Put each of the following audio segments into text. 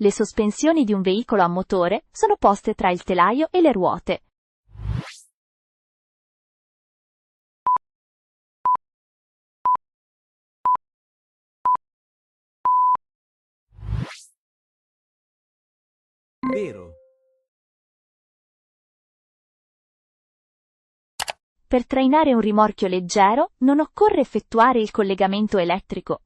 Le sospensioni di un veicolo a motore sono poste tra il telaio e le ruote. Vero. Per trainare un rimorchio leggero non occorre effettuare il collegamento elettrico.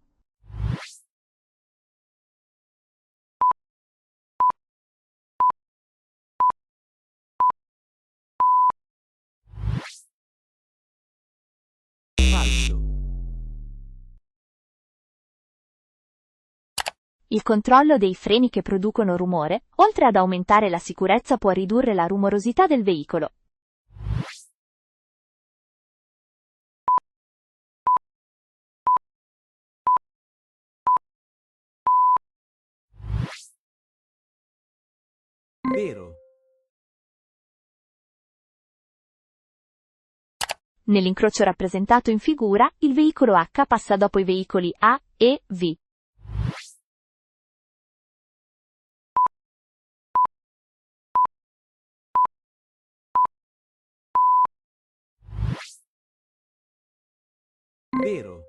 Falso. Il controllo dei freni che producono rumore, oltre ad aumentare la sicurezza, può ridurre la rumorosità del veicolo. Vero. Nell'incrocio rappresentato in figura, il veicolo H passa dopo i veicoli A e V. Vero.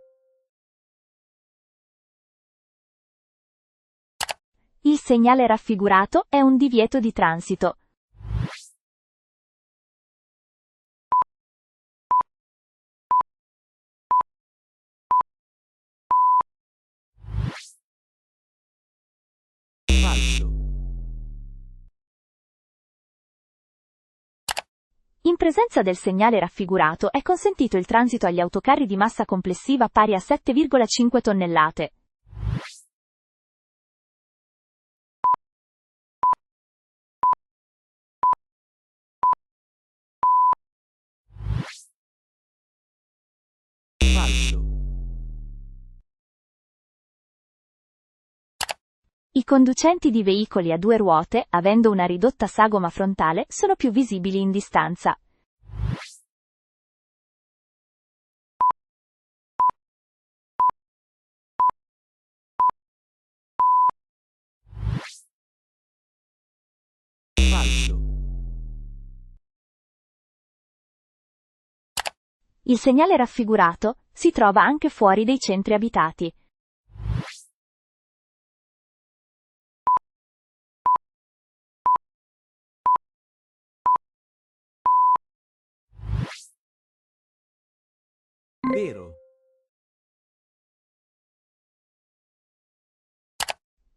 Il segnale raffigurato è un divieto di transito. Falso. In presenza del segnale raffigurato è consentito il transito agli autocarri di massa complessiva pari a 7,5 tonnellate. Falso. I conducenti di veicoli a due ruote, avendo una ridotta sagoma frontale, sono più visibili in distanza. Falso. Il segnale raffigurato si trova anche fuori dei centri abitati. Vero.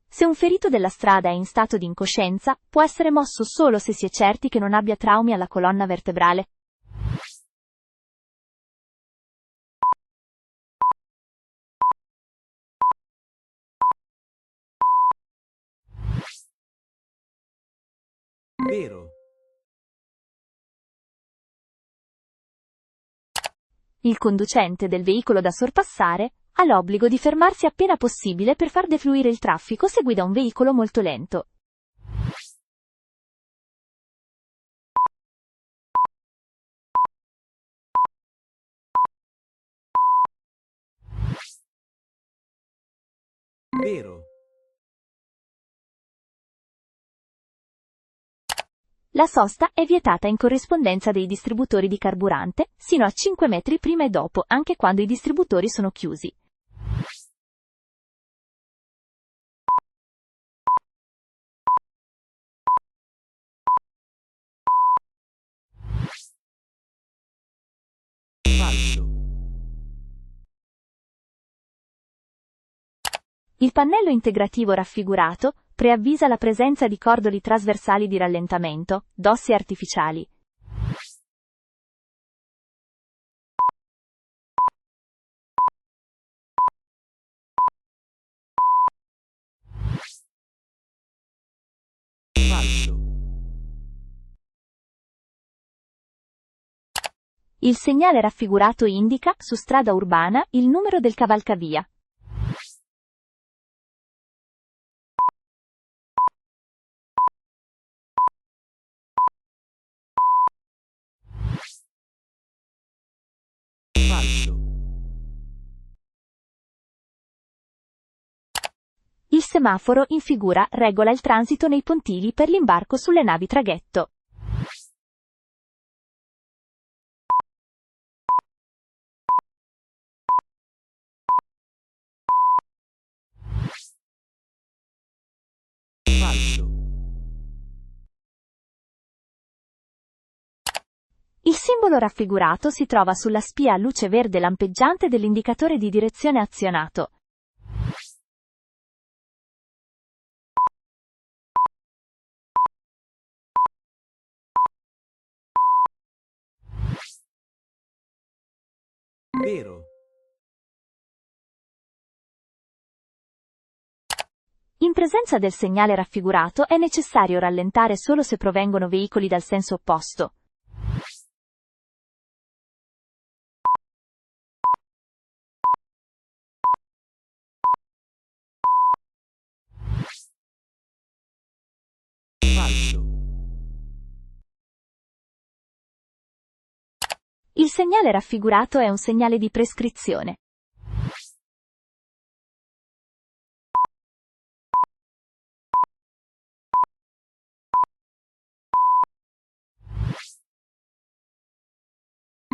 Se un ferito della strada è in stato di incoscienza, può essere mosso solo se si è certi che non abbia traumi alla colonna vertebrale. Vero. Il conducente del veicolo da sorpassare ha l'obbligo di fermarsi appena possibile per far defluire il traffico se guida un veicolo molto lento. Vero. La sosta è vietata in corrispondenza dei distributori di carburante, sino a 5 metri prima e dopo, anche quando i distributori sono chiusi. Falso. Il pannello integrativo raffigurato preavvisa la presenza di cordoli trasversali di rallentamento, dosse artificiali. Falso. Il segnale raffigurato indica, su strada urbana, il numero del cavalcavia. Falso. Il semaforo in figura regola il transito nei pontili per l'imbarco sulle navi traghetto. falso, Il simbolo raffigurato si trova sulla spia a luce verde lampeggiante dell'indicatore di direzione azionato. vero, In presenza del segnale raffigurato è necessario rallentare solo se provengono veicoli dal senso opposto. falso, Il segnale raffigurato è un segnale di prescrizione.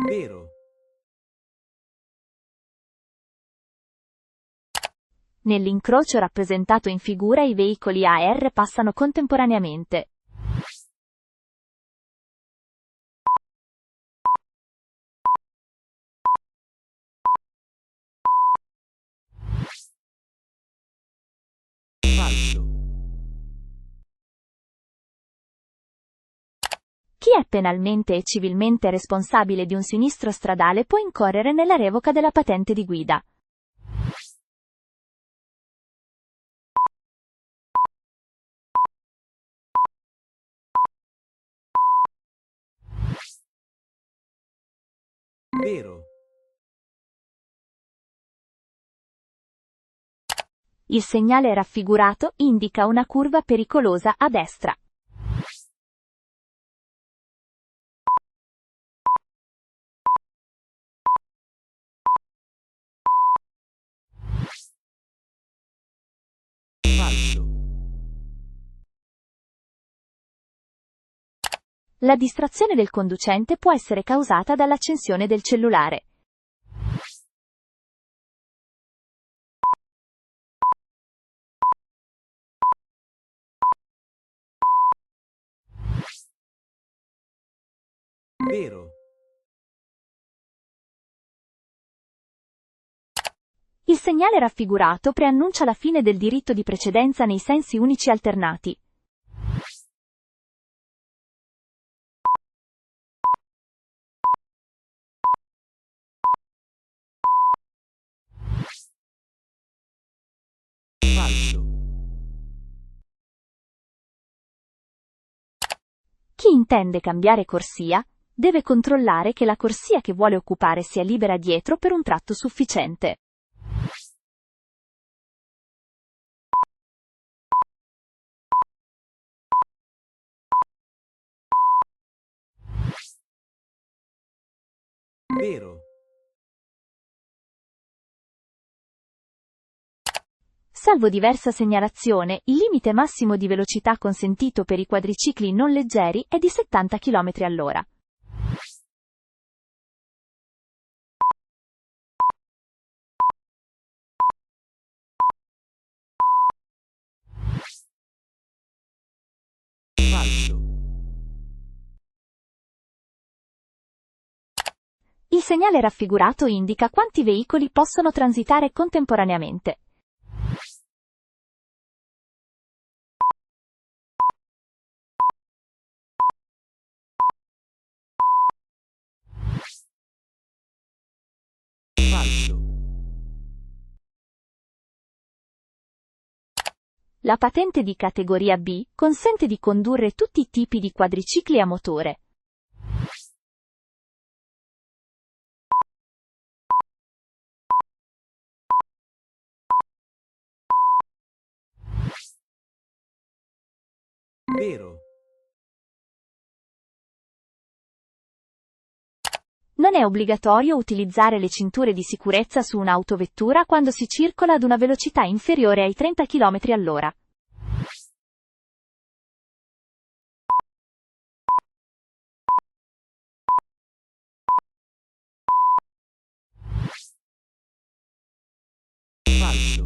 vero, Nell'incrocio rappresentato in figura i veicoli A e R passano contemporaneamente. falso, Chi è penalmente e civilmente responsabile di un sinistro stradale può incorrere nella revoca della patente di guida. vero, Il segnale raffigurato indica una curva pericolosa a destra. falso, La distrazione del conducente può essere causata dall'accensione del cellulare. vero, Il segnale raffigurato preannuncia la fine del diritto di precedenza nei sensi unici alternati. falso, Chi intende cambiare corsia deve controllare che la corsia che vuole occupare sia libera dietro per un tratto sufficiente. vero, Salvo diversa segnalazione, il limite massimo di velocità consentito per i quadricicli non leggeri è di 70 km/h. falso, Il segnale raffigurato indica quanti veicoli possono transitare contemporaneamente. falso, La patente di categoria B consente di condurre tutti i tipi di quadricicli a motore. vero, Non è obbligatorio utilizzare le cinture di sicurezza su un'autovettura quando si circola ad una velocità inferiore ai 30 km all'ora. falso,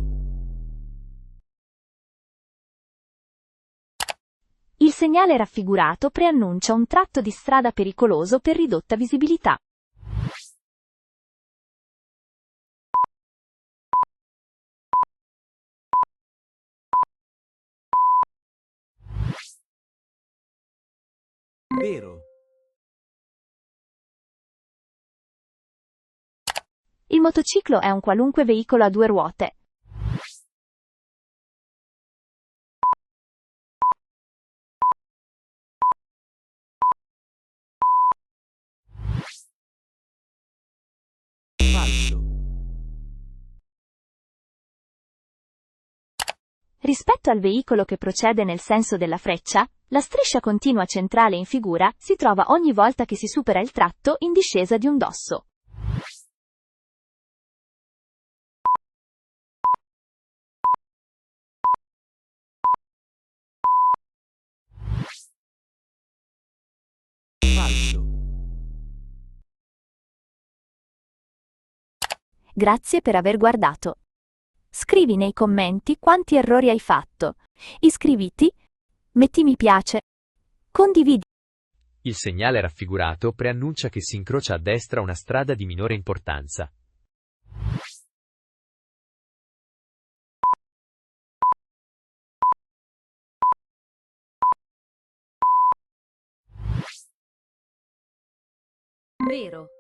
Il segnale raffigurato preannuncia un tratto di strada pericoloso per ridotta visibilità. vero, Il motociclo è un qualunque veicolo a due ruote. falso, Rispetto al veicolo che procede nel senso della freccia, la striscia continua centrale in figura si trova ogni volta che si supera il tratto in discesa di un dosso. falso. Grazie per aver guardato. Scrivi nei commenti quanti errori hai fatto. Iscriviti, metti mi piace, condividi. Il segnale raffigurato preannuncia che si incrocia a destra una strada di minore importanza. Vero.